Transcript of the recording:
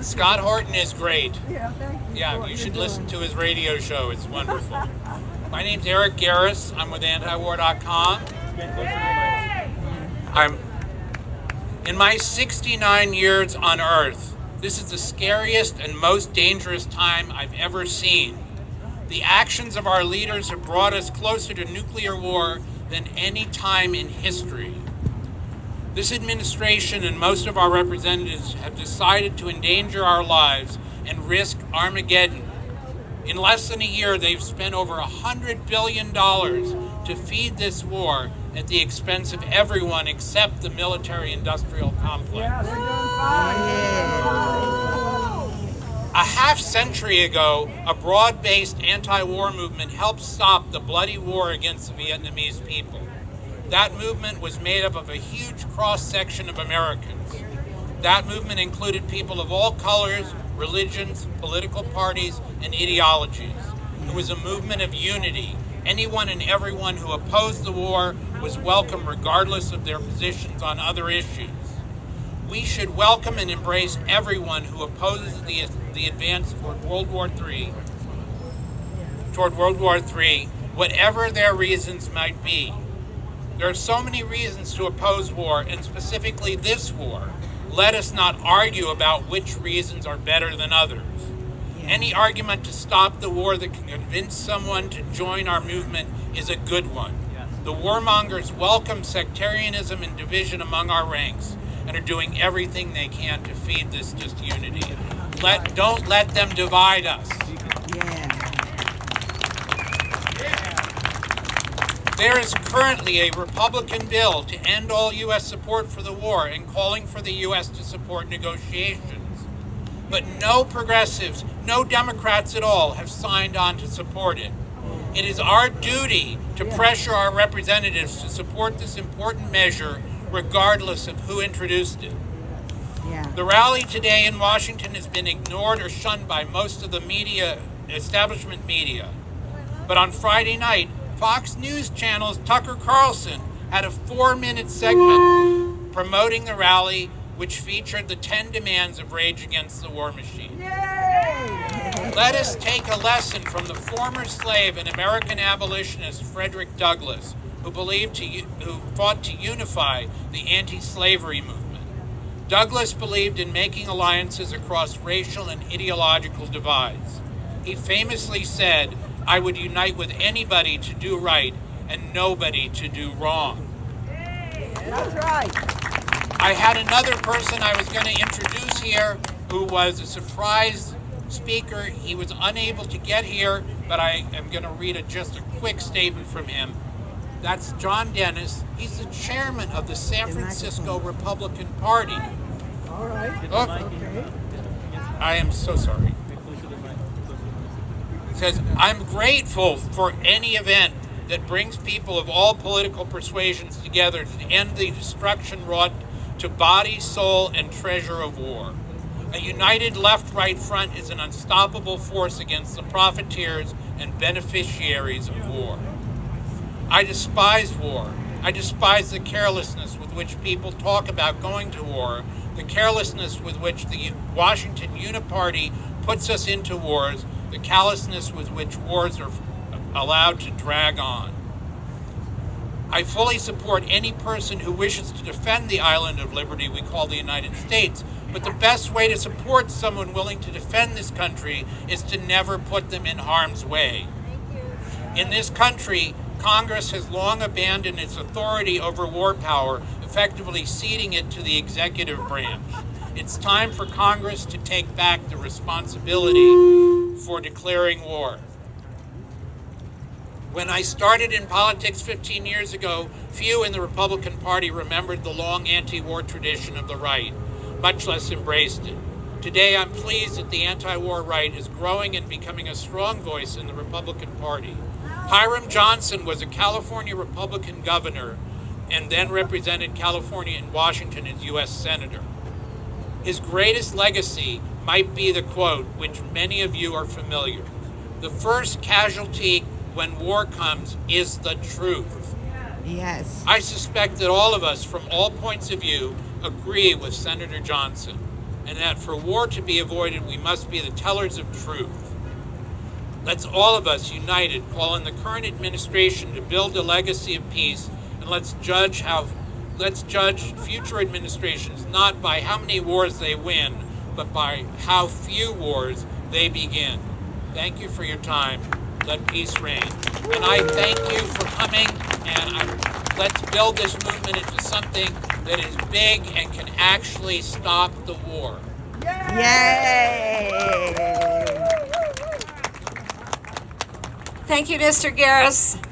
Scott Horton is great. Yeah, thank you. Yeah, you should listen to his radio show. It's wonderful. My name's Eric Garris. I'm with antiwar.com. I'm in my 69 years on Earth. This is the scariest and most dangerous time I've ever seen. The actions of our leaders have brought us closer to nuclear war than any time in history. This administration and most of our representatives have decided to endanger our lives and risk Armageddon. In less than a year, they've spent over $100 billion to feed this war at the expense of everyone except the military-industrial complex. Yeah, they're doing fine. A half century ago, a broad-based anti-war movement helped stop the bloody war against the Vietnamese people. That movement was made up of a huge cross-section of Americans. That movement included people of all colors, religions, political parties, and ideologies. It was a movement of unity. Anyone and everyone who opposed the war was welcome regardless of their positions on other issues. We should welcome and embrace everyone who opposes the advance toward World War III, whatever their reasons might be. There are so many reasons to oppose war, and specifically this war. Let us not argue about which reasons are better than others. Any argument to stop the war that can convince someone to join our movement is a good one. The warmongers welcome sectarianism and division among our ranks and are doing everything they can to feed this disunity. Don't let them divide us. There is currently a Republican bill to end all U.S. support for the war and calling for the U.S. to support negotiations. But no progressives, no Democrats at all have signed on to support it. It is our duty to pressure our representatives to support this important measure regardless of who introduced it. The rally today in Washington has been ignored or shunned by most of the establishment media. But on Friday night, Fox News Channel's Tucker Carlson had a 4-minute segment promoting the rally, which featured the 10 demands of Rage Against the War Machine. Yay! Let us take a lesson from the former slave and American abolitionist Frederick Douglass, who fought to unify the anti-slavery movement. Douglass believed in making alliances across racial and ideological divides. He famously said, "I would unite with anybody to do right and nobody to do wrong." That's right. I had another person I was going to introduce here who was a surprise speaker. He was unable to get here, but I am going to read just a quick statement from him. That's John Dennis. He's the chairman of the San Francisco Republican Party. All right. Okay. I am so sorry. Says, "I'm grateful for any event that brings people of all political persuasions together to end the destruction wrought to body, soul, and treasure of war. A united left-right front is an unstoppable force against the profiteers and beneficiaries of war. I despise war. I despise the carelessness with which people talk about going to war, the carelessness with which the Washington Uniparty puts us into wars, the callousness with which wars are allowed to drag on. I fully support any person who wishes to defend the island of liberty we call the United States, but the best way to support someone willing to defend this country is to never put them in harm's way. In this country, Congress has long abandoned its authority over war power, effectively ceding it to the executive branch. It's time for Congress to take back the responsibility for declaring war. When I started in politics 15 years ago, few in the Republican Party remembered the long anti-war tradition of the right, much less embraced it. Today, I'm pleased that the anti-war right is growing and becoming a strong voice in the Republican Party. Hiram Johnson was a California Republican governor and then represented California in Washington as U.S. Senator. His greatest legacy might be the quote, which many of you are familiar. The first casualty when war comes is the truth. Yes. I suspect that all of us, from all points of view, agree with Senator Johnson. and that for war to be avoided, we must be the tellers of truth. Let's all of us united call on the current administration to build a legacy of peace, and let's judge future administrations not by how many wars they win, but by how few wars they begin. Thank you for your time. Let peace reign. And I thank you for coming, and let's build this movement into something that is big and can actually stop the war. Yay! Thank you, Mr. Garris.